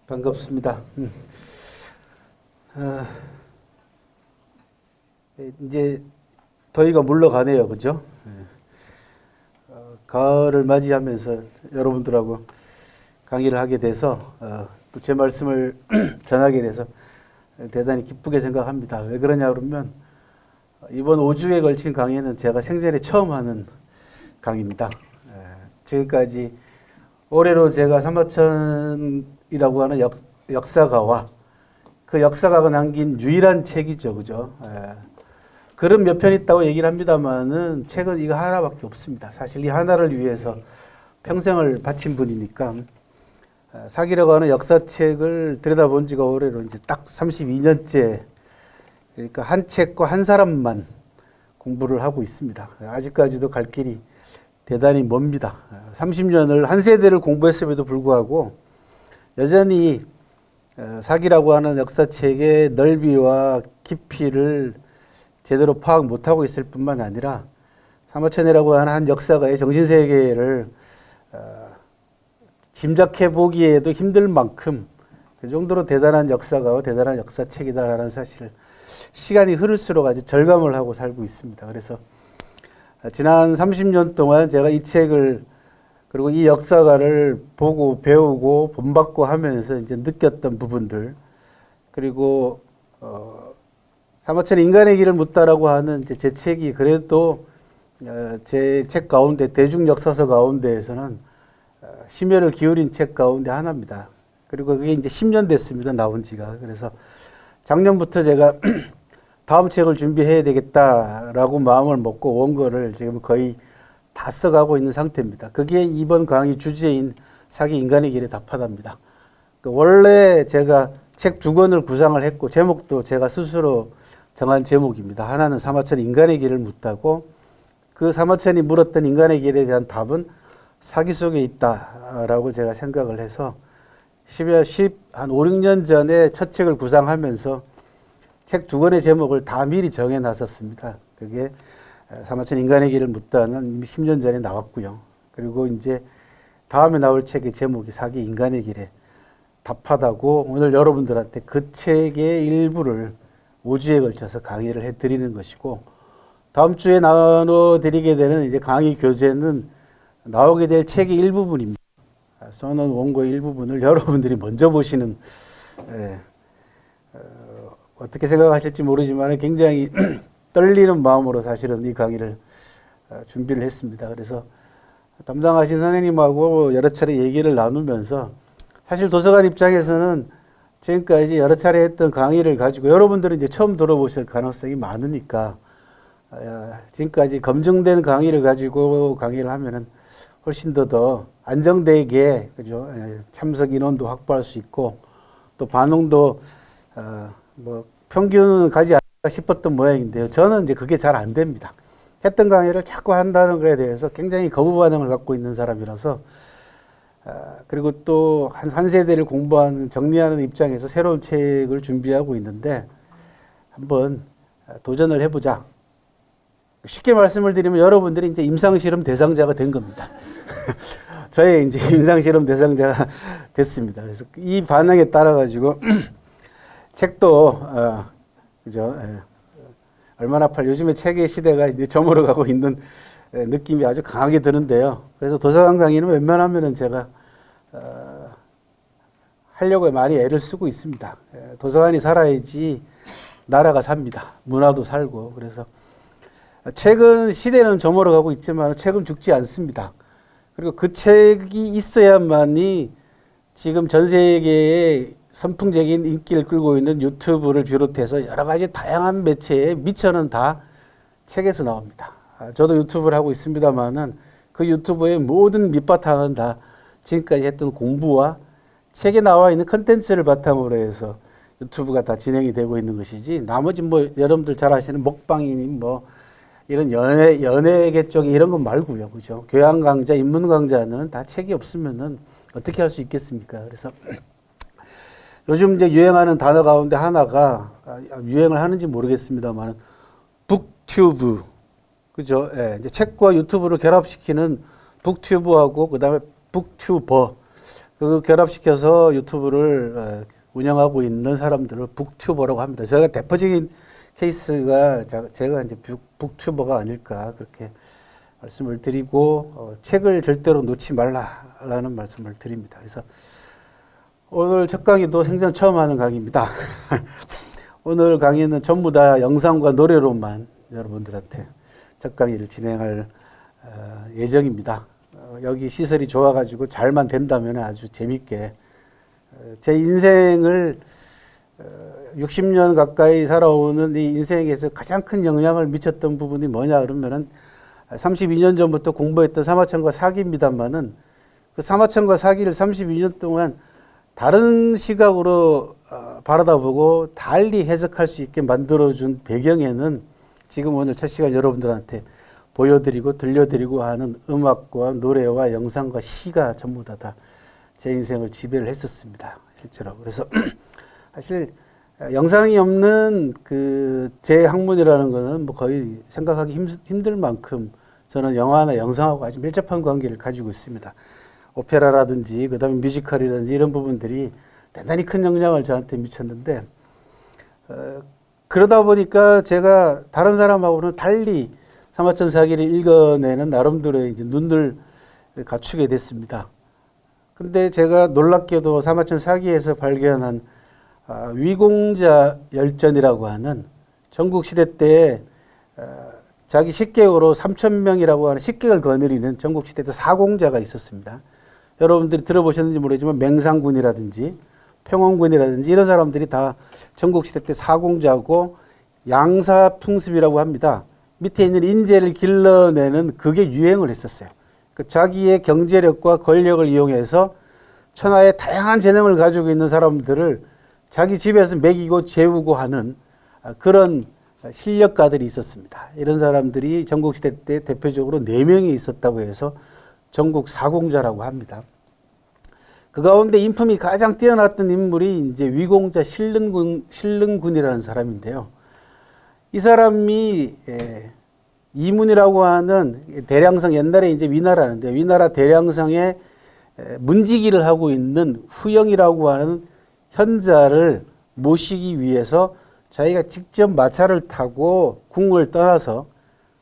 반갑습니다. 이제 더위가 물러가네요, 그죠? 가을을 맞이하면서 여러분들하고 강의를 하게 돼서 또 제 말씀을 전하게 돼서 대단히 기쁘게 생각합니다. 왜 그러냐 그러면 이번 5주에 걸친 강의는 제가 생전에 처음 하는 강의입니다. 지금까지 올해로 제가 삼화천이라고 하는 역사가와 그 역사가가 남긴 유일한 책이죠, 그죠? 글은 몇 편 있다고 얘기를 합니다만은 책은 이거 하나밖에 없습니다. 사실 이 하나를 위해서 평생을 바친 분이니까 사기라고 하는 역사책을 들여다본 지가 올해로 이제 딱 32년째, 그러니까 한 책과 한 사람만 공부를 하고 있습니다. 아직까지도 갈 길이 대단히 멉니다. 30년을 한 세대를 공부했음에도 불구하고 여전히 사기라고 하는 역사책의 넓이와 깊이를 제대로 파악 못하고 있을 뿐만 아니라 삼화천이라고 하는 한 역사가의 정신세계를 짐작해 보기에도 힘들 만큼 그 정도로 대단한 역사가와 대단한 역사책이다라는 사실을 시간이 흐를수록 아주 절감을 하고 살고 있습니다. 그래서 지난 30년 동안 제가 이 책을 그리고 이 역사가를 보고 배우고 본받고 하면서 이제 느꼈던 부분들, 그리고 삼화천 인간의 길을 묻다라고 하는 이제 제 책이 그래도 제 책 가운데 대중 역사서 가운데에서는 심혈을 기울인 책 가운데 하나입니다. 그리고 그게 이제 10년 됐습니다, 나온 지가. 그래서 작년부터 제가 다음 책을 준비해야 되겠다라고 마음을 먹고 원고를 지금 거의 다 써가고 있는 상태입니다. 그게 이번 강의 주제인 사기 인간의 길의 답하다입니다. 원래 제가 책 2권을 구상을 했고 제목도 제가 스스로 정한 제목입니다. 하나는 삼화천 인간의 길을 묻다고, 그 삼화천이 물었던 인간의 길에 대한 답은 사기 속에 있다라고 제가 생각을 해서 한 5, 6년 전에 첫 책을 구상하면서 책 2권의 제목을 다 미리 정해 놨었습니다. 그게 삼화천 인간의 길을 묻다는 이미 10년 전에 나왔고요. 그리고 이제 다음에 나올 책의 제목이 사기 인간의 길에 답하다고, 오늘 여러분들한테 그 책의 일부를 5주에 걸쳐서 강의를 해드리는 것이고, 다음 주에 나눠드리게 되는 이제 강의 교재는 나오게 될 책의 일부분입니다. 써놓은 원고의 일부분을 여러분들이 먼저 보시는, 어떻게 생각하실지 모르지만 굉장히 떨리는 마음으로 사실은 이 강의를 준비를 했습니다. 그래서 담당하신 선생님하고 여러 차례 얘기를 나누면서 사실 도서관 입장에서는 지금까지 여러 차례 했던 강의를 가지고 여러분들은 이제 처음 들어보실 가능성이 많으니까 지금까지 검증된 강의를 가지고 강의를 하면은 훨씬 더 안정되게, 그죠? 참석 인원도 확보할 수 있고 또 반응도 뭐 평균은 가지 않을까 싶었던 모양인데요. 저는 이제 그게 잘 안 됩니다. 했던 강의를 자꾸 한다는 것에 대해서 굉장히 거부 반응을 갖고 있는 사람이라서, 그리고 또 한 세대를 공부하는, 정리하는 입장에서 새로운 책을 준비하고 있는데 한번 도전을 해보자. 쉽게 말씀을 드리면 여러분들이 이제 임상실험 대상자가 된 겁니다. 저의 이제 임상실험 대상자가 됐습니다. 그래서 이 반응에 따라가지고 책도, 그죠? 얼마나 요즘에 책의 시대가 이제 저물어가고 있는 느낌이 아주 강하게 드는데요. 그래서 도서관 강의는 웬만하면은 제가, 하려고 많이 애를 쓰고 있습니다. 도서관이 살아야지 나라가 삽니다. 문화도 살고. 그래서 책은 시대는 저물어가고 있지만 책은 죽지 않습니다. 그리고 그 책이 있어야만이 지금 전 세계에 선풍적인 인기를 끌고 있는 유튜브를 비롯해서 여러 가지 다양한 매체에 미천은 다 책에서 나옵니다. 저도 유튜브를 하고 있습니다만은 그 유튜브의 모든 밑바탕은 다 지금까지 했던 공부와 책에 나와 있는 컨텐츠를 바탕으로 해서 유튜브가 다 진행이 되고 있는 것이지, 나머지 뭐 여러분들 잘 아시는 먹방이니 뭐 이런 연예계 쪽 이런 것 말고요. 그죠? 교양 강좌, 인문 강좌는 다 책이 없으면은 어떻게 할 수 있겠습니까? 그래서 요즘 이제 유행하는 단어 가운데 하나가, 유행을 하는지 모르겠습니다만, 북튜브. 그죠? 예, 이제 책과 유튜브를 결합시키는 북튜브하고, 그 다음에 북튜버. 그 결합시켜서 유튜브를 운영하고 있는 사람들을 북튜버라고 합니다. 제가 대표적인 케이스가 제가 이제 북튜버가 아닐까 그렇게 말씀을 드리고 책을 절대로 놓지 말라라는 말씀을 드립니다. 그래서 오늘 첫 강의도 생전 처음 하는 강의입니다. 오늘 강의는 전부 다 영상과 노래로만 여러분들한테 첫 강의를 진행할 예정입니다. 여기 시설이 좋아가지고 잘만 된다면 아주 재밌게 제 인생을 60년 가까이 살아오는 이 인생에서 가장 큰 영향을 미쳤던 부분이 뭐냐 그러면은 32년 전부터 공부했던 사마천과 사기입니다만은 그 사마천과 사기를 32년 동안 다른 시각으로 바라다보고 달리 해석할 수 있게 만들어준 배경에는 지금 오늘 첫 시간 여러분들한테 보여드리고 들려드리고 하는 음악과 노래와 영상과 시가 전부 다 제 인생을 지배를 했었습니다. 실제로. 그래서 사실 영상이 없는 그 제 학문이라는 거는 뭐 거의 생각하기 힘들 만큼 저는 영화나 영상하고 아주 밀접한 관계를 가지고 있습니다. 오페라라든지 그다음에 뮤지컬이라든지 이런 부분들이 대단히 큰 영향을 저한테 미쳤는데 그러다 보니까 제가 다른 사람하고는 달리 사마천 사기를 읽어내는 나름대로의 이제 눈을 갖추게 됐습니다. 근데 제가 놀랍게도 사마천 사기에서 발견한 위공자 열전이라고 하는 전국시대 때 자기 식객으로 3,000명이라고 하는 식객을 거느리는 전국시대 때 사공자가 있었습니다. 여러분들이 들어보셨는지 모르지만 맹상군이라든지 평원군이라든지 이런 사람들이 다 전국시대 때 사공자고 양사풍습이라고 합니다. 밑에 있는 인재를 길러내는 그게 유행을 했었어요. 그 자기의 경제력과 권력을 이용해서 천하의 다양한 재능을 가지고 있는 사람들을 자기 집에서 먹이고 재우고 하는 그런 실력가들이 있었습니다. 이런 사람들이 전국시대 때 대표적으로 4명이 있었다고 해서 전국 사공자라고 합니다. 그 가운데 인품이 가장 뛰어났던 인물이 이제 위공자 신릉군이라는 사람인데요. 이 사람이 이문이라고 하는 대량상 옛날에 이제 위나라인데 위나라 대량상에 문지기를 하고 있는 후영이라고 하는 현자를 모시기 위해서 자기가 직접 마차를 타고 궁궐을 떠나서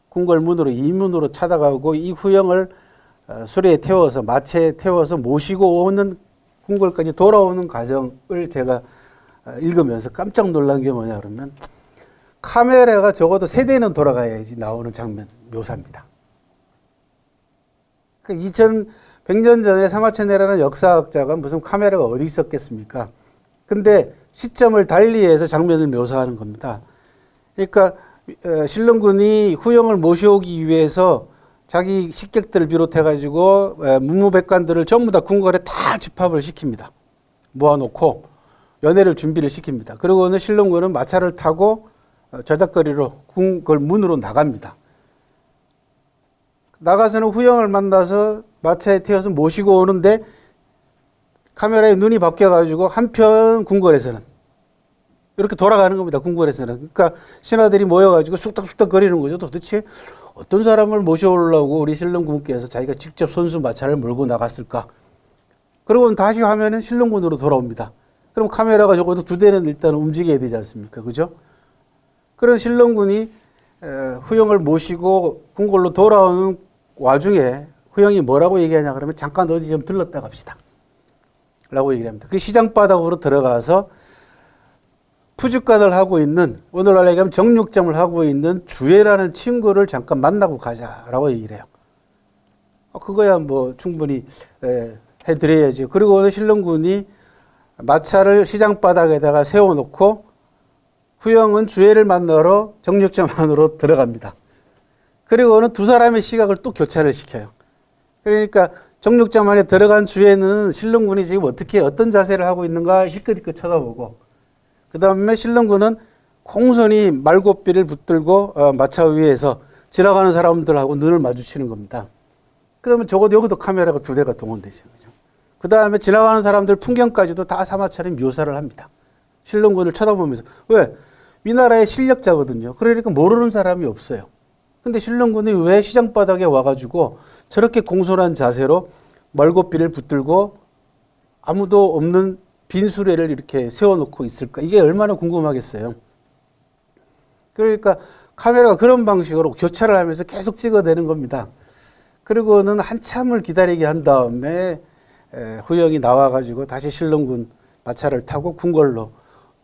궁궐문으로 이문으로 찾아가고 이 후영을 수레에 태워서 마차에 태워서 모시고 오는 궁궐까지 돌아오는 과정을 제가 읽으면서 깜짝 놀란 게 뭐냐 그러면 카메라가 적어도 3대는 돌아가야지 나오는 장면 묘사입니다. 그러니까 2100년 전에 사마천이라는 역사학자가 무슨 카메라가 어디 있었겠습니까? 근데 시점을 달리해서 장면을 묘사하는 겁니다. 그러니까 신릉군이 후영을 모셔오기 위해서 자기 식객들을 비롯해가지고 문무백관들을 전부 다 궁궐에 다 집합을 시킵니다. 모아놓고 연회를 준비를 시킵니다. 그리고는 신릉군은 마차를 타고 저작거리로 궁궐 문으로 나갑니다. 나가서는 후영을 만나서 마차에 태워서 모시고 오는데 카메라에 눈이 바뀌어가지고 한편 궁궐에서는 이렇게 돌아가는 겁니다. 궁궐에서는. 그러니까 신하들이 모여가지고 쑥덕쑥덕 거리는 거죠. 도대체 어떤 사람을 모셔오려고 우리 신릉군께서 자기가 직접 손수 마차를 몰고 나갔을까? 그러고 다시 화면은 신릉군으로 돌아옵니다. 그럼 카메라가 적어도 2대는 일단 움직여야 되지 않습니까? 그죠? 그런 신릉군이 후영을 모시고 궁궐로 돌아오는 와중에 후영이 뭐라고 얘기하냐 그러면 잠깐 어디 좀 들렀다 갑시다. 라고 얘기합니다. 그 시장바닥으로 들어가서 푸주간을 하고 있는 오늘날 얘기하면 정육점을 하고 있는 주애라는 친구를 잠깐 만나고 가자라고 얘기를 해요. 그거야 뭐 충분히 해드려야죠. 그리고 오늘 신릉군이 마차를 시장바닥에다가 세워놓고 후영은 주애를 만나러 정육점 안으로 들어갑니다. 그리고는 2사람의 시각을 또 교차를 시켜요. 그러니까 정육점 안에 들어간 주애는 신릉군이 지금 어떤 자세를 하고 있는가 힐끗힐끗 쳐다보고 그 다음에 신릉군은 공손히 말고삐를 붙들고 마차 위에서 지나가는 사람들하고 눈을 마주치는 겁니다. 그러면 적어도 여기도 카메라가 2대가 동원되죠. 그 다음에 지나가는 사람들 풍경까지도 다 사마천이 묘사를 합니다. 신릉군을 쳐다보면서. 왜? 위나라의 실력자거든요. 그러니까 모르는 사람이 없어요. 근데 신릉군이 왜 시장바닥에 와가지고 저렇게 공손한 자세로 멀고삐를 붙들고 아무도 없는 빈 수레를 이렇게 세워놓고 있을까? 이게 얼마나 궁금하겠어요. 그러니까 카메라가 그런 방식으로 교차를 하면서 계속 찍어대는 겁니다. 그리고는 한참을 기다리게 한 다음에 후영이 나와가지고 다시 신릉군 마차를 타고 궁궐로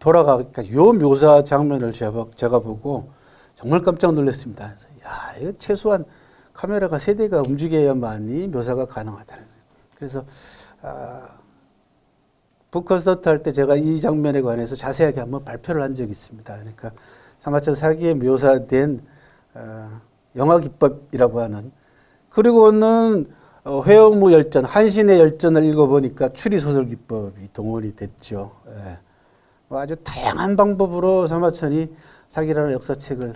돌아가니까 요 묘사 장면을 제가 보고 정말 깜짝 놀랐습니다. 그래서 야, 이거 최소한 카메라가 3대가 움직여야만이 묘사가 가능하다는 거예요. 그래서 북콘서트 할 때 제가 이 장면에 관해서 자세하게 한번 발표를 한 적이 있습니다. 그러니까 사마천 사기에 묘사된 영화 기법이라고 하는, 그리고는 회영무 열전, 한신의 열전을 읽어보니까 추리소설 기법이 동원이 됐죠. 예. 아주 다양한 방법으로 사마천이 사기라는 역사책을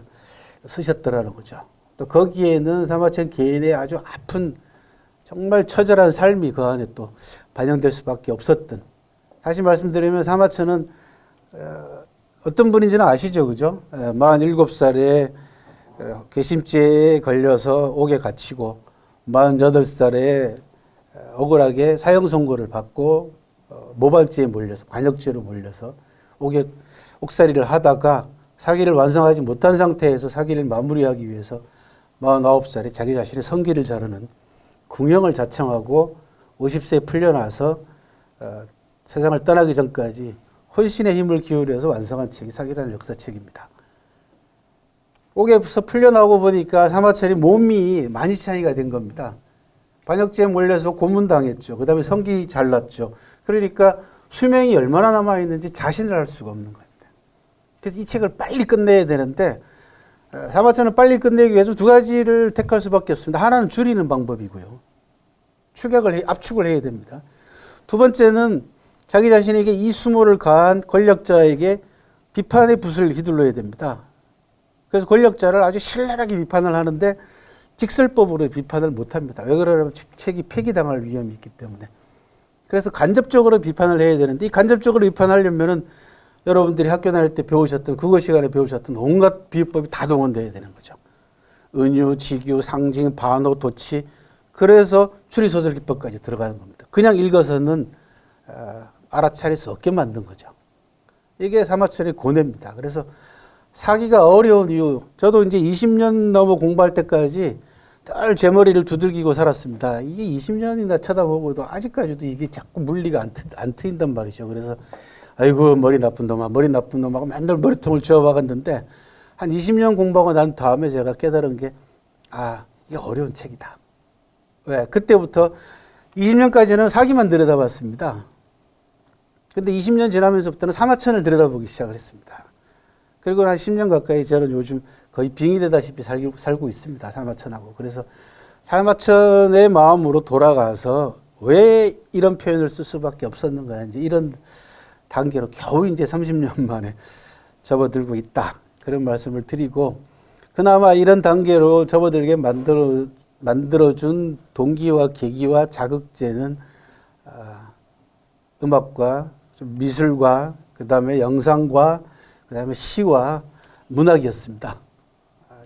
쓰셨더라는 거죠. 또 거기에는 사마천 개인의 아주 아픈 정말 처절한 삶이 그 안에 또 반영될 수밖에 없었던, 다시 말씀드리면 사마천은 어떤 분인지는 아시죠, 그죠? 47살에 괘씸죄에 걸려서 옥에 갇히고 48살에 억울하게 사형 선고를 받고 모발죄에 몰려서, 관역죄로 몰려서 옥살이를 하다가 사기를 완성하지 못한 상태에서 사기를 마무리하기 위해서 49살에 자기 자신의 성기를 자르는 궁형을 자청하고 50세에 풀려나서 세상을 떠나기 전까지 혼신의 힘을 기울여서 완성한 책이 사기라는 역사책입니다. 옥에서 풀려나오고 보니까 사마천이 몸이 많이 차이가 된 겁니다. 반역죄에 몰려서 고문당했죠. 그 다음에 성기 잘랐죠. 그러니까 수명이 얼마나 남아있는지 자신을 알 수가 없는 겁니다. 그래서 이 책을 빨리 끝내야 되는데 사마천은 빨리 끝내기 위해서 2가지를 택할 수밖에 없습니다. 하나는 줄이는 방법이고요. 압축을 해야 됩니다. 2번째는 자기 자신에게 이 수모를 가한 권력자에게 비판의 붓을 휘둘러야 됩니다. 그래서 권력자를 아주 신랄하게 비판을 하는데 직설법으로 비판을 못합니다. 왜 그러냐면 책이 폐기당할 위험이 있기 때문에. 그래서 간접적으로 비판을 해야 되는데, 이 간접적으로 비판하려면은 여러분들이 학교 다닐 때 배우셨던, 국어 시간에 배우셨던 온갖 비유법이 다 동원돼야 되는 거죠. 은유, 직유, 상징, 반어, 도치. 그래서 추리소설 기법까지 들어가는 겁니다. 그냥 읽어서는 알아차릴 수 없게 만든 거죠. 이게 사마천의 고뇌입니다. 그래서 사기가 어려운 이유, 저도 이제 20년 넘어 공부할 때까지 늘 제 머리를 두들기고 살았습니다. 이게 20년이나 쳐다보고도 아직까지도 이게 자꾸 물리가 안 트인단 말이죠. 그래서 아이고 머리 나쁜 놈아, 머리 나쁜 놈하고 맨날 머리통을 쥐어박았는데 한 20년 공부하고 난 다음에 제가 깨달은 게, 이게 어려운 책이다. 왜? 그때부터 20년까지는 사기만 들여다봤습니다. 근데 20년 지나면서부터는 사마천을 들여다보기 시작을 했습니다. 그리고 한 10년 가까이 저는 요즘 거의 빙의되다시피 살고 있습니다. 사마천하고. 그래서 사마천의 마음으로 돌아가서 왜 이런 표현을 쓸 수밖에 없었는가, 이제 이런 단계로 겨우 이제 30년 만에 접어들고 있다. 그런 말씀을 드리고, 그나마 이런 단계로 접어들게 만들어준 동기와 계기와 자극제는 음악과 미술과 그다음에 영상과 그다음에 시와 문학이었습니다.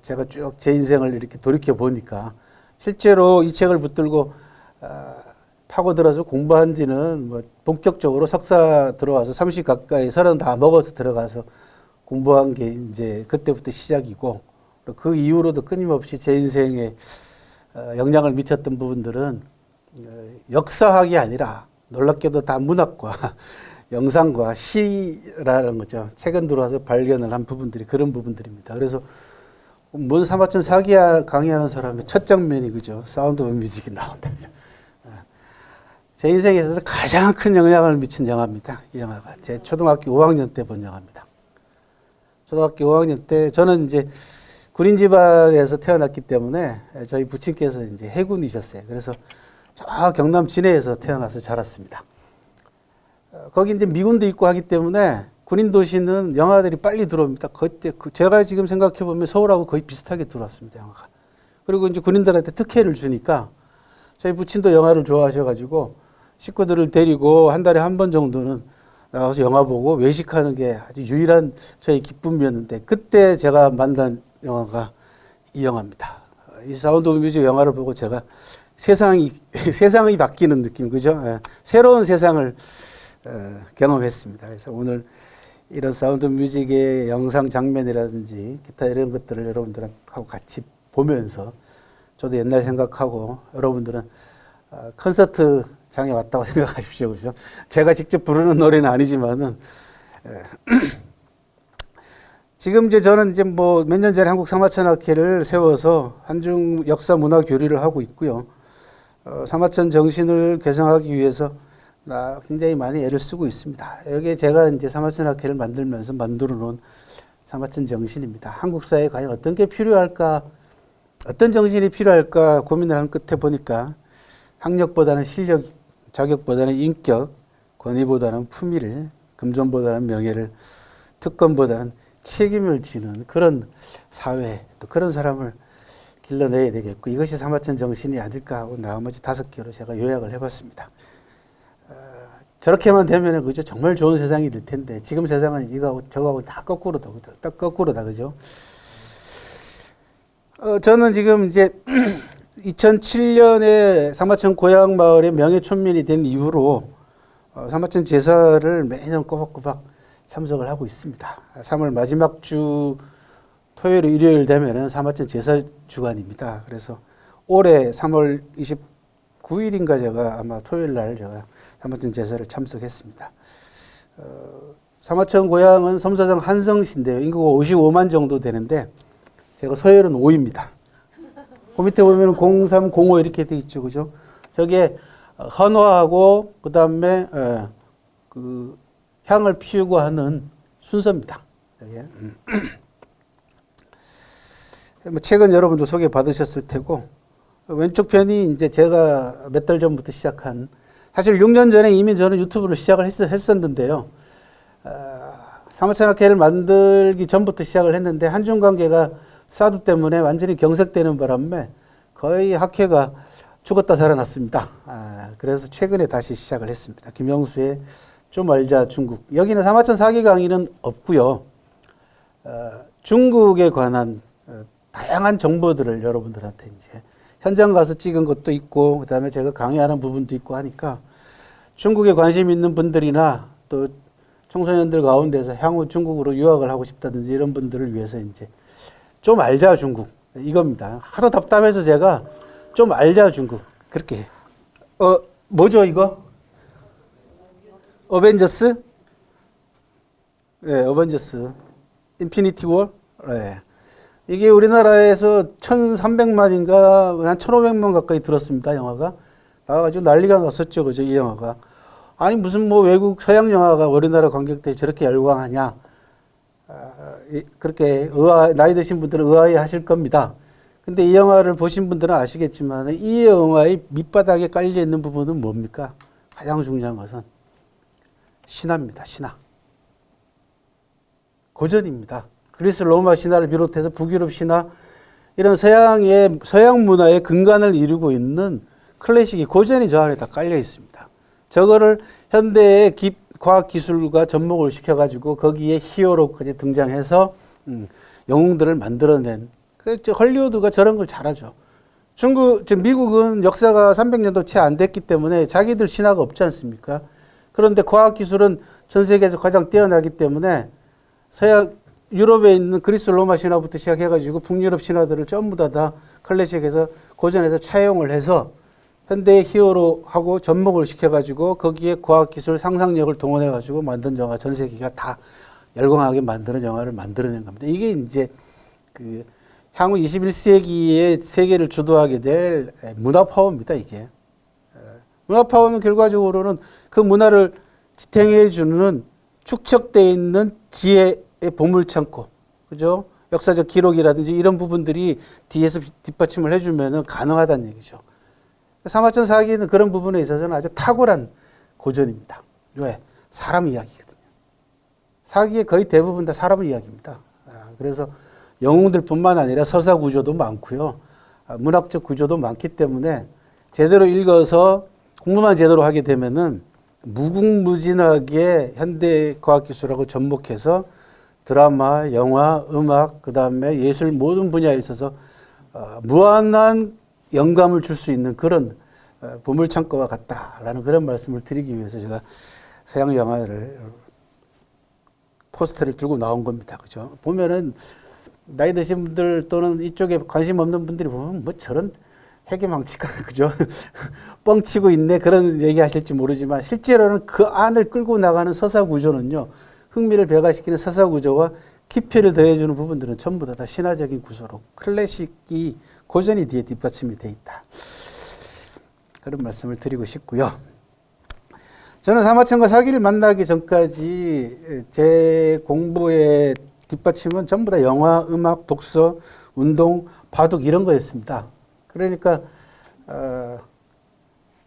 제가 쭉 제 인생을 이렇게 돌이켜 보니까 실제로 이 책을 붙들고 파고들어서 공부한 지는 뭐 본격적으로 석사 들어와서 30 가까이 30 다 먹어서 들어가서 공부한 게 이제 그때부터 시작이고, 그 이후로도 끊임없이 제 인생에 영향을 미쳤던 부분들은 역사학이 아니라 놀랍게도 다 문학과 영상과 시라는 거죠. 최근 들어와서 발견을 한 부분들이 그런 부분들입니다. 그래서 뭔 사마천 사기야 강의하는 사람의 첫 장면이 그죠. 사운드 오브 뮤직이 나온다. 그죠? 제 인생에 있어서 가장 큰 영향을 미친 영화입니다. 이 영화가 제 초등학교 5학년 때 본 영화입니다. 초등학교 5학년 때 저는 이제 군인 집안에서 태어났기 때문에 저희 부친께서 이제 해군이셨어요. 그래서 저 경남 진해에서 태어나서 자랐습니다. 거기 이제 미군도 있고 하기 때문에 군인 도시는 영화들이 빨리 들어옵니다. 그때 제가 지금 생각해 보면 서울하고 거의 비슷하게 들어왔습니다, 영화가. 그리고 이제 군인들한테 특혜를 주니까 저희 부친도 영화를 좋아하셔가지고 식구들을 데리고 한 달에 한 번 정도는 나가서 영화 보고 외식하는 게 아주 유일한 저의 기쁨이었는데, 그때 제가 만난 영화가 이 영화입니다. 이 사운드 오브 뮤직 영화를 보고 제가 세상이 바뀌는 느낌, 그죠? 새로운 세상을 경험했습니다. 그래서 오늘 이런 사운드 뮤직의 영상 장면이라든지 기타 이런 것들을 여러분들하고 같이 보면서 저도 옛날 생각하고 여러분들은 콘서트장에 왔다고 생각하십시오. 그죠? 제가 직접 부르는 노래는 아니지만은 지금 이제 저는 이제 뭐 몇 년 전에 한국사마천학회를 세워서 한중 역사 문화 교류를 하고 있고요. 사마천 정신을 개성하기 위해서 굉장히 많이 애를 쓰고 있습니다. 여기에 제가 이제 사마천학회를 만들면서 만들어 놓은 사마천 정신입니다. 한국 사회에 과연 어떤 게 필요할까, 어떤 정신이 필요할까 고민을 한 끝에 보니까 학력보다는 실력, 자격보다는 인격, 권위보다는 품위를, 금전보다는 명예를, 특권보다는 책임을 지는 그런 사회, 또 그런 사람을 길러내야 되겠고, 이것이 사마천 정신이 아닐까 하고 나머지 5개로 제가 요약을 해봤습니다. 저렇게만 되면은 그죠, 정말 좋은 세상이 될 텐데 지금 세상은 이거하고 저거하고 다 거꾸로다, 딱 거꾸로다, 그죠? 저는 지금 이제 2007년에 사마천 고향 마을의 명예촌민이 된 이후로 사마천 제사를 매년 꼬박꼬박 참석을 하고 있습니다. 3월 마지막 주 토요일, 일요일 되면은 사마천 제사 주간입니다. 그래서 올해 3월 29일인가 제가 아마 토요일 날 제가 사마천 제사를 참석했습니다. 사마천 고향은 섬사정 한성시인데요. 인구가 55만 정도 되는데 제가 서열은 5입니다. 그 밑에 보면 03, 05 이렇게 돼 있죠, 그죠? 저게 헌화하고 그 다음에 그 향을 피우고 하는 순서입니다. 뭐 책은 여러분도 소개 받으셨을 테고, 왼쪽 편이 이제 제가 몇 달 전부터 시작한, 사실 6년 전에 이미 저는 유튜브를 시작을 했었는데요. 사마천학회를 만들기 전부터 시작을 했는데 한중 관계가 사드 때문에 완전히 경색되는 바람에 거의 학회가 죽었다 살아났습니다. 그래서 최근에 다시 시작을 했습니다. 김영수의 좀 알자 중국. 여기는 사마천 사기 강의는 없고요. 중국에 관한 다양한 정보들을 여러분들한테 이제 현장 가서 찍은 것도 있고, 그 다음에 제가 강의하는 부분도 있고 하니까 중국에 관심 있는 분들이나 또 청소년들 가운데서 향후 중국으로 유학을 하고 싶다든지 이런 분들을 위해서 이제 좀 알자 중국 이겁니다. 하도 답답해서 제가 좀 알자 중국 그렇게. 뭐죠 이거? 어벤져스? 네, 어벤져스. 인피니티 워? 네. 이게 우리나라에서 1,300만인가 한 1,500만 가까이 들었습니다. 영화가. 나와가지고 난리가 났었죠. 그죠? 이 영화가. 아니 무슨 뭐 외국 서양 영화가 우리나라 관객들이 저렇게 열광하냐. 그렇게 나이 드신 분들은 의아해 하실 겁니다. 근데 이 영화를 보신 분들은 아시겠지만 이 영화의 밑바닥에 깔려 있는 부분은 뭡니까? 가장 중요한 것은 신화입니다. 신화. 고전입니다. 그리스 로마 신화를 비롯해서 북유럽 신화, 이런 서양 문화의 근간을 이루고 있는 클래식이 고전이 저 안에 다 깔려 있습니다. 저거를 현대의 과학 기술과 접목을 시켜가지고 거기에 히어로까지 등장해서 영웅들을 만들어낸. 그래서 헐리우드가 저런 걸 잘하죠. 미국은 역사가 300년도 채 안 됐기 때문에 자기들 신화가 없지 않습니까? 그런데 과학 기술은 전 세계에서 가장 뛰어나기 때문에 유럽에 있는 그리스 로마 신화부터 시작해가지고 북유럽 신화들을 전부 다 클래식에서 고전에서 차용을 해서 현대의 히어로하고 접목을 시켜가지고 거기에 과학기술 상상력을 동원해가지고 만든 영화, 전 세계가 다 열광하게 만드는 영화를 만들어낸 겁니다. 이게 이제 그 향후 21세기의 세계를 주도하게 될 문화 파워입니다, 이게. 문화 파워는 결과적으로는 그 문화를 지탱해주는 축적되어 있는 지혜의 보물창고, 그죠? 역사적 기록이라든지 이런 부분들이 뒤에서 뒷받침을 해주면 가능하다는 얘기죠. 사마천 사기는 그런 부분에 있어서는 아주 탁월한 고전입니다. 왜? 사람 이야기거든요. 사기의 거의 대부분 다 사람 이야기입니다. 그래서 영웅들뿐만 아니라 서사 구조도 많고요. 문학적 구조도 많기 때문에 제대로 읽어서 공부만 제대로 하게 되면은 무궁무진하게 현대 과학기술하고 접목해서 드라마, 영화, 음악, 그 다음에 예술 모든 분야에 있어서 무한한 영감을 줄 수 있는 그런 보물창고와 같다라는 그런 말씀을 드리기 위해서 제가 서양 영화를 포스터를 들고 나온 겁니다. 그죠? 보면은 나이 드신 분들 또는 이쪽에 관심 없는 분들이 보면 뭐 저런 해괴망측한 그죠? 뻥치고 있네 그런 얘기 하실지 모르지만 실제로는 그 안을 끌고 나가는 서사 구조는요. 흥미를 배가시키는 서사 구조와 깊이를 더해주는 부분들은 전부 다 신화적인 구조로 클래식이 고전이 뒤에 뒷받침이 돼 있다. 그런 말씀을 드리고 싶고요. 저는 사마천과 사기를 만나기 전까지 제 공부의 뒷받침은 전부 다 영화, 음악, 독서, 운동, 바둑 이런 거였습니다. 그러니까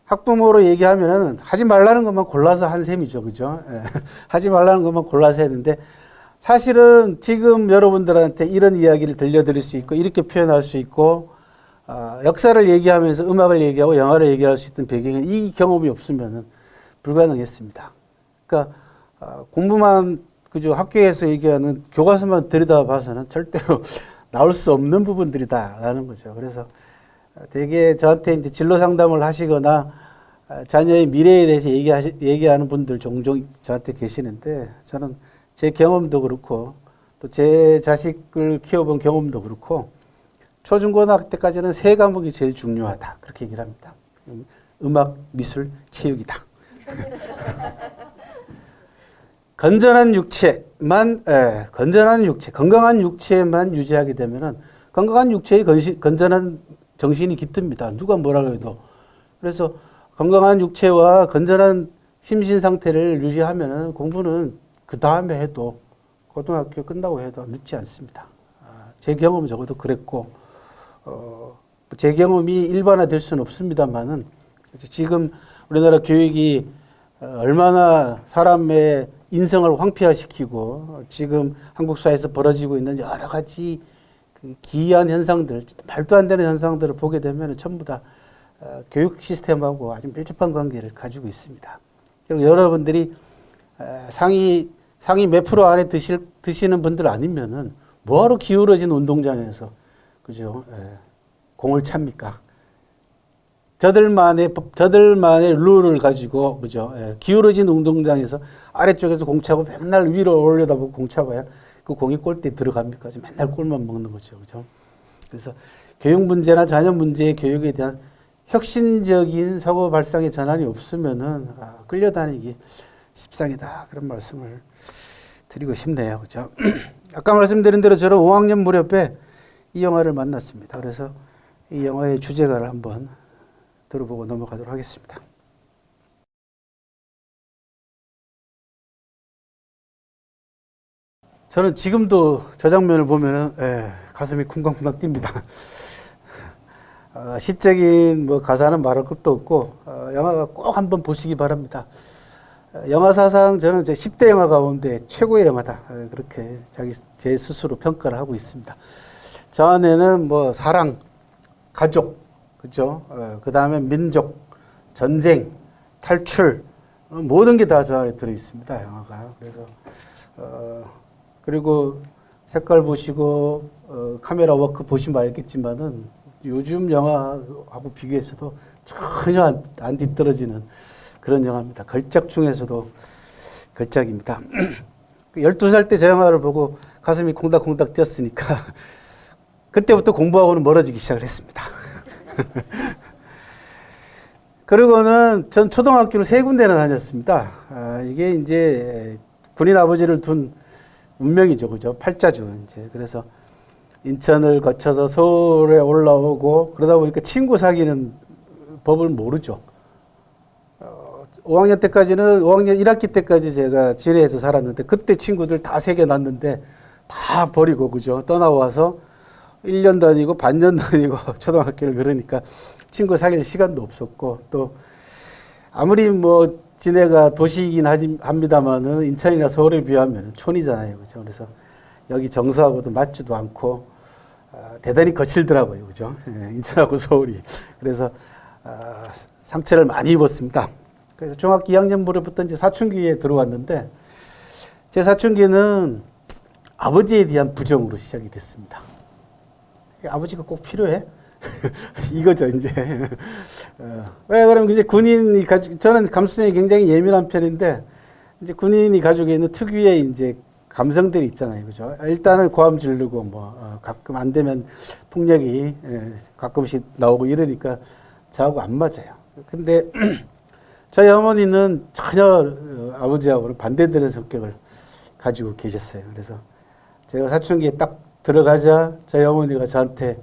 학부모로 얘기하면은 하지 말라는 것만 골라서 한 셈이죠, 그죠? 하지 말라는 것만 골라서 했는데 사실은 지금 여러분들한테 이런 이야기를 들려드릴 수 있고 이렇게 표현할 수 있고 역사를 얘기하면서 음악을 얘기하고 영화를 얘기할 수 있던 배경은 이 경험이 없으면은 불가능했습니다. 그러니까 공부만 그죠 학교에서 얘기하는 교과서만 들여다봐서는 절대로 나올 수 없는 부분들이다라는 거죠. 그래서 되게 저한테 이제 진로 상담을 하시거나 자녀의 미래에 대해서 얘기하는 분들 종종 저한테 계시는데 저는 제 경험도 그렇고 또 제 자식을 키워본 경험도 그렇고 초중고등학교 때까지는 세 과목이 제일 중요하다 그렇게 얘기를 합니다. 음악, 미술, 체육이다. 건전한 육체만 건강한 육체만 유지하게 되면은 건강한 육체의 건전한 정신이 깃듭니다. 누가 뭐라고 해도. 그래서 건강한 육체와 건전한 심신 상태를 유지하면은 공부는 그 다음에 해도 고등학교 끝나고 해도 늦지 않습니다. 제 경험은 적어도 그랬고, 제 경험이 일반화될 수는 없습니다만은 지금 우리나라 교육이 얼마나 사람의 인성을 황폐화시키고 지금 한국 사회에서 벌어지고 있는 여러 가지 그 기이한 현상들, 말도 안 되는 현상들을 보게 되면 전부 다 교육 시스템하고 아주 밀접한 관계를 가지고 있습니다. 그리고 여러분들이 상위 몇 프로 안에 드시는 분들 아니면은 뭐하러 기울어진 운동장에서 그죠? 공을 찹니까? 저들만의 룰을 가지고 그죠? 기울어진 운동장에서 아래쪽에서 공 차고 맨날 위로 올려다보고 공 차봐야 그 공이 골대에 들어갑니까? 맨날 골만 먹는 거죠, 그죠? 그래서 교육 문제나 자녀 문제의 교육에 대한 혁신적인 사고 발상의 전환이 없으면은 끌려다니기 십상이다 그런 말씀을 드리고 싶네요, 그죠? 아까 말씀드린 대로 저는 5학년 무렵에 이 영화를 만났습니다. 그래서 이 영화의 주제가를 한번 들어보고 넘어가도록 하겠습니다. 저는 지금도 저 장면을 보면은 가슴이 쿵쾅쿵쾅 뜁니다. 시적인 뭐 가사는 말할 것도 없고 영화가 꼭 한번 보시기 바랍니다. 영화 사상 저는 제 10대 영화 가운데 최고의 영화다 그렇게 제 스스로 평가를 하고 있습니다. 저 안에는 뭐 사랑, 가족, 그죠? 그 다음에 민족, 전쟁, 탈출 모든 게 다 저 안에 들어 있습니다. 영화가. 그래서 그리고 색깔 보시고 카메라 워크 보시면 알겠지만은 요즘 영화하고 비교해서도 전혀 안 뒤떨어지는 그런 영화입니다. 걸작 중에서도 걸작입니다. 12살 때 저 영화를 보고 가슴이 콩닥콩닥 뛰었으니까 그때부터 공부하고는 멀어지기 시작을 했습니다. 그리고는 전 초등학교를 3군데나 다녔습니다. 이게 이제 군인 아버지를 둔 운명이죠, 그죠? 팔자주 이제 그래서 인천을 거쳐서 서울에 올라오고 그러다 보니까 친구 사귀는 법을 모르죠. 5학년 1학기 때까지 제가 진해에서 살았는데 그때 친구들 다 새겨놨는데 다 버리고 그죠? 떠나와서 1년 다니고 반년 다니고 초등학교를 그러니까 친구 사귈 시간도 없었고 또 아무리 뭐 진해가 도시이긴 합니다만은 인천이나 서울에 비하면 촌이잖아요. 그죠? 그래서 여기 정서하고도 맞지도 않고 대단히 거칠더라고요. 그죠? 인천하고 서울이. 그래서 상처를 많이 입었습니다. 그래서 중학교 2학년 무렵부터 이제 사춘기에 들어왔는데 제 사춘기는 아버지에 대한 부정으로 시작이 됐습니다. 아버지가 꼭 필요해? 이거죠, 이제. 왜 그러면 이제 군인이 저는 감수성이 굉장히 예민한 편인데, 이제 군인이 가지고 있는 특유의 이제 감성들이 있잖아요. 그죠? 일단은 고함 지르고, 가끔 안 되면 폭력이 가끔씩 나오고 이러니까 저하고 안 맞아요. 근데 저희 어머니는 전혀 아버지하고는 반대되는 성격을 가지고 계셨어요. 그래서 제가 사춘기에 딱 들어가자 저희 어머니가 저한테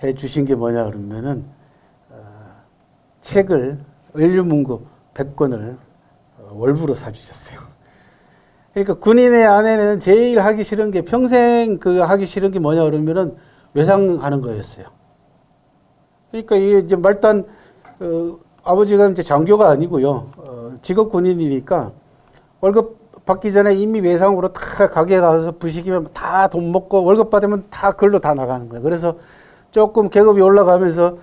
해 주신 게 뭐냐 그러면은 책을 을류문고 100권을 월부로 사주셨어요. 그러니까 군인의 아내는 제일 하기 싫은 게 평생 하기 싫은 게 뭐냐 그러면은 외상하는 거였어요. 그러니까 이게 이제 말단 아버지가 이제 장교가 아니고요. 직업 군인이니까 월급 받기 전에 이미 외상으로 다 가게 가서 부식이면 다 돈 먹고 월급 받으면 다 그걸로 다 나가는 거예요. 그래서 조금 계급이 올라가면서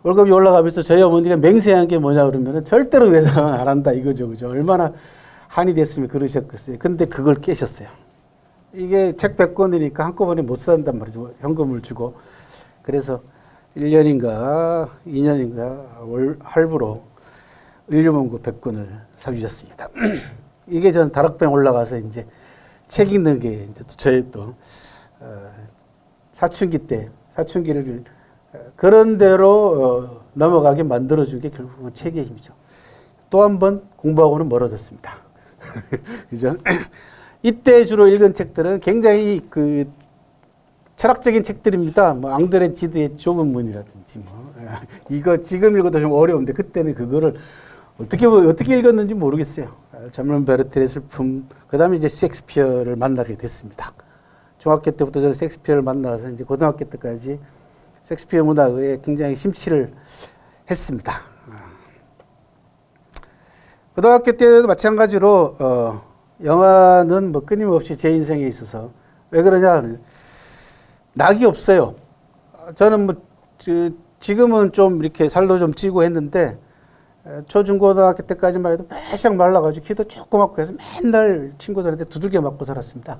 월급이 올라가면서 저희 어머니가 맹세한 게 뭐냐 그러면은 절대로 외상은 안 한다 이거죠. 그죠? 얼마나 한이 됐으면 그러셨겠어요. 근데 그걸 깨셨어요. 이게 책 100권이니까 한꺼번에 못 산단 말이죠. 현금을 주고. 그래서 1년인가 2년인가 할부로 을류문고 100권을 사주셨습니다. 이게 전 다락방 올라가서 이제 책 읽는 게 이제 저의 또 사춘기를 그런 대로 넘어가게 만들어준 게 결국은 책의 힘이죠. 또 한 번 공부하고는 멀어졌습니다. 그죠? 이때 주로 읽은 책들은 굉장히 철학적인 책들입니다. 앙드레 지드의 좁은 문이라든지 이거 지금 읽어도 좀 어려운데 그때는 그거를 어떻게 읽었는지 모르겠어요. 잠론 베르텔의 슬픔, 그 다음에 이제 셰익스피어를 만나게 됐습니다. 중학교 때부터 저는 셰익스피어를 만나서 이제 고등학교 때까지 셰익스피어 문학에 굉장히 심취를 했습니다. 고등학교 때도 마찬가지로 영화는 끊임없이 제 인생에 있어서 왜 그러냐, 낙이 없어요. 저는 지금은 좀 이렇게 살도 좀 찌고 했는데 초중고등학교 때까지만 해도 매시랑 말라가지고 키도 조그맣고 해서 맨날 친구들한테 두들겨 맞고 살았습니다.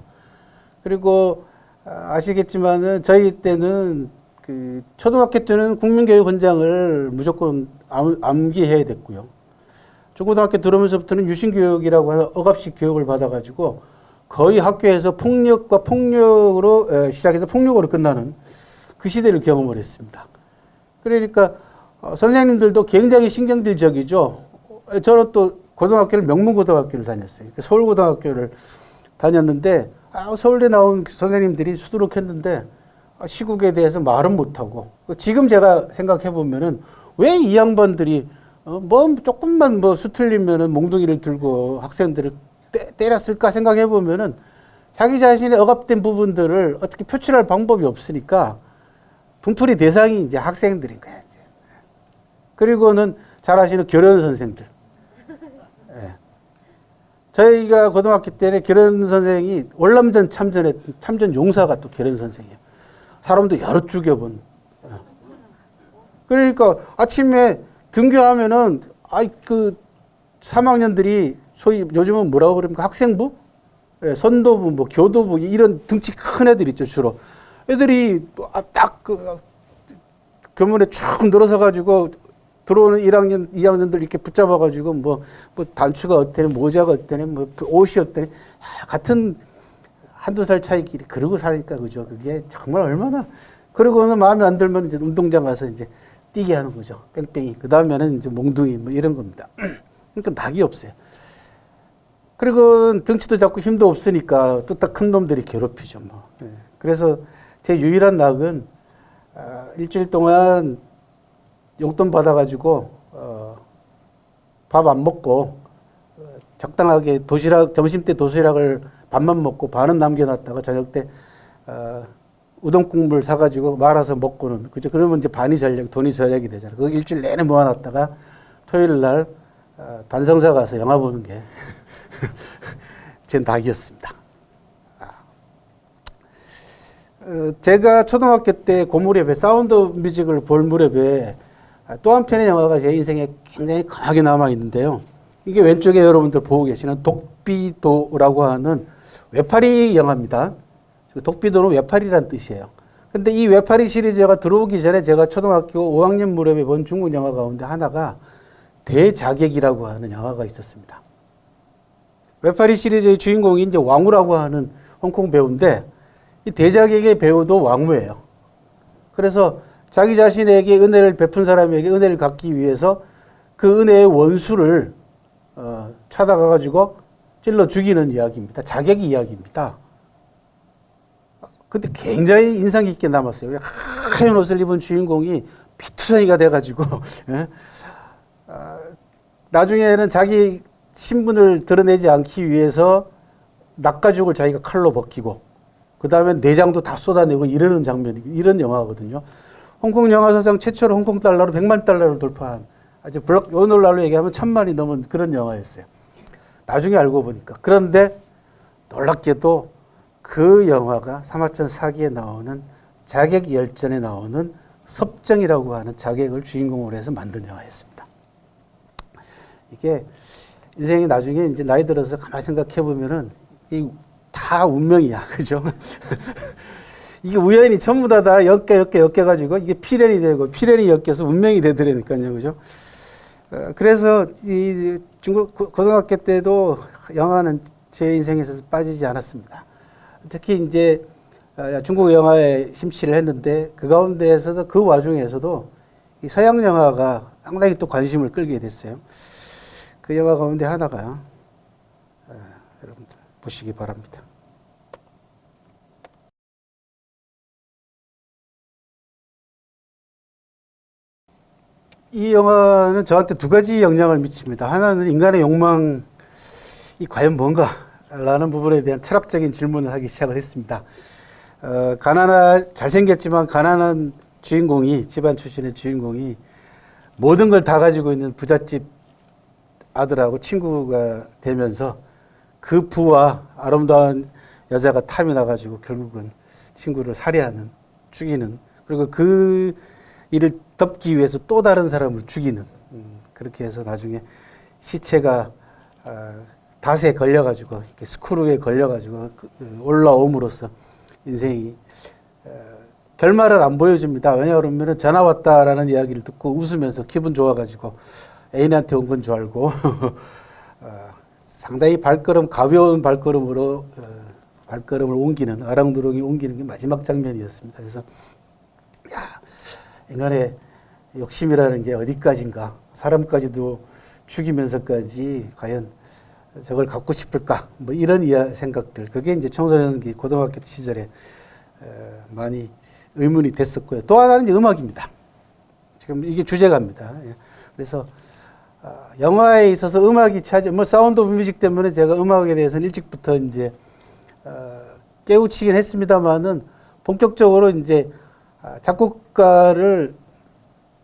그리고 아시겠지만은 저희 때는 초등학교 때는 국민교육원장을 무조건 암기해야 됐고요. 중고등학교 들어오면서부터는 유신교육이라고 하는 억압식 교육을 받아가지고 거의 학교에서 폭력으로 시작해서 폭력으로 끝나는 그 시대를 경험을 했습니다. 그러니까 선생님들도 굉장히 신경질적이죠. 저는 또 고등학교를 명문고등학교를 다녔어요. 서울고등학교를 다녔는데 서울대 나온 선생님들이 수두룩했는데 시국에 대해서 말은 못하고, 지금 제가 생각해 보면은 왜 이 양반들이 조금만 수틀리면은 몽둥이를 들고 학생들을 때렸을까 생각해 보면은 자기 자신의 억압된 부분들을 어떻게 표출할 방법이 없으니까 분풀이 대상이 이제 학생들인 거야, 이제. 그리고는 잘 아시는 교련 선생들. 예. 저희가 고등학교 때는 교련 선생이 월남전 참전 용사가 또 교련 선생이에요. 사람도 여러 죽여본. 그러니까 아침에 등교하면은 3학년들이 소위 요즘은 뭐라고 그럽니까? 학생부? 예, 선도부, 교도부 이런 등치 큰 애들 있죠, 주로. 애들이 딱 교문에 쭉 늘어서 가지고 들어오는 1학년, 2학년들 이렇게 붙잡아 가지고 단추가 어때네, 모자가 어때네, 옷이 어때네, 같은 한두 살 차이끼리 그러고 사니까, 그죠? 그게 정말 얼마나. 그러고는 마음에 안 들면 이제 운동장 가서 이제 뛰게 하는 거죠. 뺑뺑이. 그 다음에는 이제 몽둥이 이런 겁니다. 그러니까 낙이 없어요. 그리고 등치도 작고 힘도 없으니까 또 딱 큰 놈들이 괴롭히죠. 예. 그래서 제 유일한 낙은 일주일 동안 용돈 받아가지고 밥 안 먹고 적당하게 점심 때 도시락을 밥만 먹고 반은 남겨놨다가 저녁 때 우동 국물 사가지고 말아서 먹고는, 그죠? 그러면 이제 돈이 절약이 되잖아요. 그거 일주일 내내 모아놨다가 토요일 날 단성사 가서 영화 보는 게 제 낙이었습니다. 제가 초등학교 때 그 무렵에 사운드 뮤직을 볼 무렵에 또 한 편의 영화가 제 인생에 굉장히 강하게 남아있는데요. 이게 왼쪽에 여러분들 보고 계시는 독비도라고 하는 외파리 영화입니다. 독비도는 외파리란 뜻이에요. 근데 이 외파리 시리즈가 들어오기 전에 제가 초등학교 5학년 무렵에 본 중국 영화 가운데 하나가 대자객이라고 하는 영화가 있었습니다. 외파리 시리즈의 주인공이 이제 왕우라고 하는 홍콩 배우인데 이 대자객의 배우도 왕우예요. 그래서 자기 자신에게 은혜를 베푼 사람에게 은혜를 갚기 위해서 그 은혜의 원수를 찾아가가지고 찔러 죽이는 이야기입니다. 자객 이야기입니다. 근데 굉장히 인상 깊게 남았어요. 하얀 옷을 입은 주인공이 피투성이가 돼가지고 나중에는 자기 신분을 드러내지 않기 위해서 낚아죽을 자기가 칼로 벗기고 그 다음에 내장도 다 쏟아내고 이러는 장면이 이런 영화거든요. 홍콩 영화 사상 최초로 홍콩 달러로 100만 달러를 돌파한 아주 오늘날로 얘기하면 1000만이 넘은 그런 영화였어요. 나중에 알고 보니까. 그런데 놀랍게도 그 영화가 사마천 사기에 나오는 자객 열전에 나오는 섭정이라고 하는 자객을 주인공으로 해서 만든 영화였습니다. 이게 인생이 나중에 이제 나이 들어서 가만히 생각해 보면은 이 다 운명이야. 그죠? 이게 우연히 전부 다 엮여가지고 이게 필연이 되고 필연이 엮여서 운명이 되더라니까요. 그죠? 그래서 이 중국 고등학교 때도 영화는 제 인생에서 빠지지 않았습니다. 특히 이제 중국 영화에 심취를 했는데 그 가운데에서도 그 와중에서도 이 서양 영화가 상당히 또 관심을 끌게 됐어요. 그 영화 가운데 하나가 여러분들 보시기 바랍니다. 이 영화는 저한테 두 가지 영향을 미칩니다. 하나는 인간의 욕망이 과연 뭔가? 라는 부분에 대한 철학적인 질문을 하기 시작을 했습니다. 잘생겼지만 가난한 주인공이, 집안 출신의 주인공이 모든 걸 다 가지고 있는 부잣집 아들하고 친구가 되면서 그 부와 아름다운 여자가 탐이 나가지고 결국은 친구를 살해하는, 죽이는, 그리고 그 일을 덮기 위해서 또 다른 사람을 죽이는, 그렇게 해서 나중에 시체가 닷에 걸려가지고, 이렇게 스크루에 걸려가지고 올라옴으로써 인생이 결말을 안 보여줍니다. 왜냐하면 전화 왔다라는 이야기를 듣고 웃으면서 기분 좋아가지고 애인한테 온 건 줄 알고 상당히 가벼운 발걸음으로 발걸음을 옮기는, 아랑드롱이 옮기는 게 마지막 장면이었습니다. 그래서 야, 인간의 욕심이라는 게 어디까지인가, 사람까지도 죽이면서까지 과연 저걸 갖고 싶을까, 뭐 이런 생각들, 그게 이제 청소년기 고등학교 시절에 많이 의문이 됐었고요. 또 하나는 이제 음악입니다. 지금 이게 주제가입니다. 그래서 영화에 있어서 음악이 사운드 오브 뮤직 때문에 제가 음악에 대해서는 일찍부터 이제 깨우치긴 했습니다만은 본격적으로 이제 작곡가를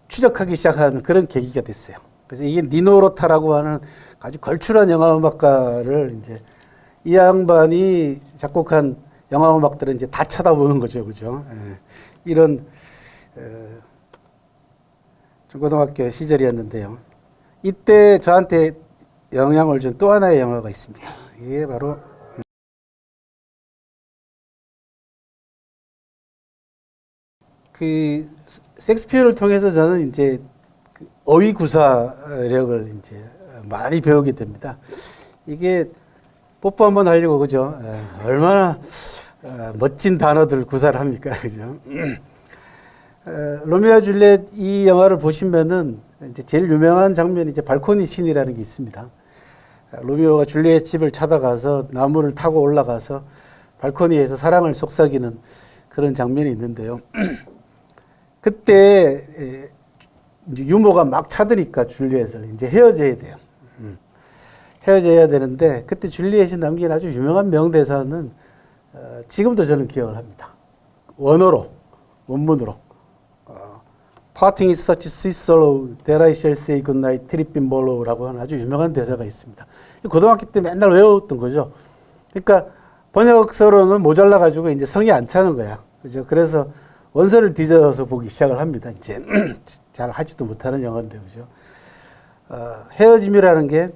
추적하기 시작한 그런 계기가 됐어요. 그래서 이게 니노 로타라고 하는 아주 걸출한 영화음악가를 이제 이 양반이 작곡한 영화음악들은 이제 다 쳐다보는 거죠, 그죠? 이런 중고등학교 시절이었는데요. 이때 저한테 영향을 준 또 하나의 영화가 있습니다. 이게 바로 그 셰익스피어를 통해서 저는 이제 어휘 구사력을 이제 많이 배우게 됩니다. 이게 뽀뽀 한번 하려고, 그죠? 얼마나 멋진 단어들 구사를 합니까, 그죠? 로미오와 줄리엣 이 영화를 보시면은 이제 제일 유명한 장면이 이제 발코니 씬이라는 게 있습니다. 로미오가 줄리엣 집을 찾아가서 나무를 타고 올라가서 발코니에서 사랑을 속삭이는 그런 장면이 있는데요. 그때 이제 유모가 막 차드니까 줄리엣을 이제 헤어져야 돼요. 헤어져야 되는데 그때 줄리엣이 남긴 아주 유명한 명대사는 지금도 저는 기억을 합니다. 원문으로 Parting is such sweet sorrow that I shall say goodnight, trip in Marlow라고 하는 아주 유명한 대사가 있습니다. 고등학교 때 맨날 외웠던 거죠. 그러니까 번역서로는 모자라가지고 이제 성이 안 차는 거야. 그죠? 그래서 원서를 뒤져서 보기 시작을 합니다. 이제 잘 하지도 못하는 영어인데, 그죠? 헤어짐이라는 게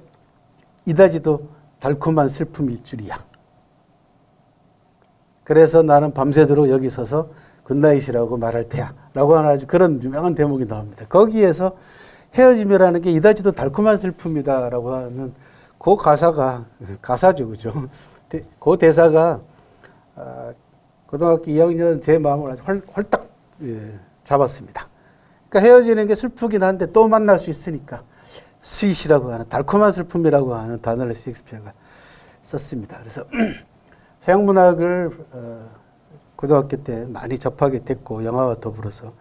이다지도 달콤한 슬픔일 줄이야. 그래서 나는 밤새도록 여기 서서 굿나잇이라고 말할 테야 라고 하는 아주 그런 유명한 대목이 나옵니다. 거기에서 헤어짐이라는 게 이다지도 달콤한 슬픔이다 라고 하는 그 가사죠. 그죠? 그 대사가 고등학교 2학년 제 마음을 아주 홀딱 잡았습니다. 그러니까 헤어지는 게 슬프긴 한데 또 만날 수 있으니까 스윗이라고 하는 달콤한 슬픔이라고 하는 단어를 셰익스피어가 썼습니다. 그래서 서양 문학을 고등학교 때 많이 접하게 됐고 영화와 더불어서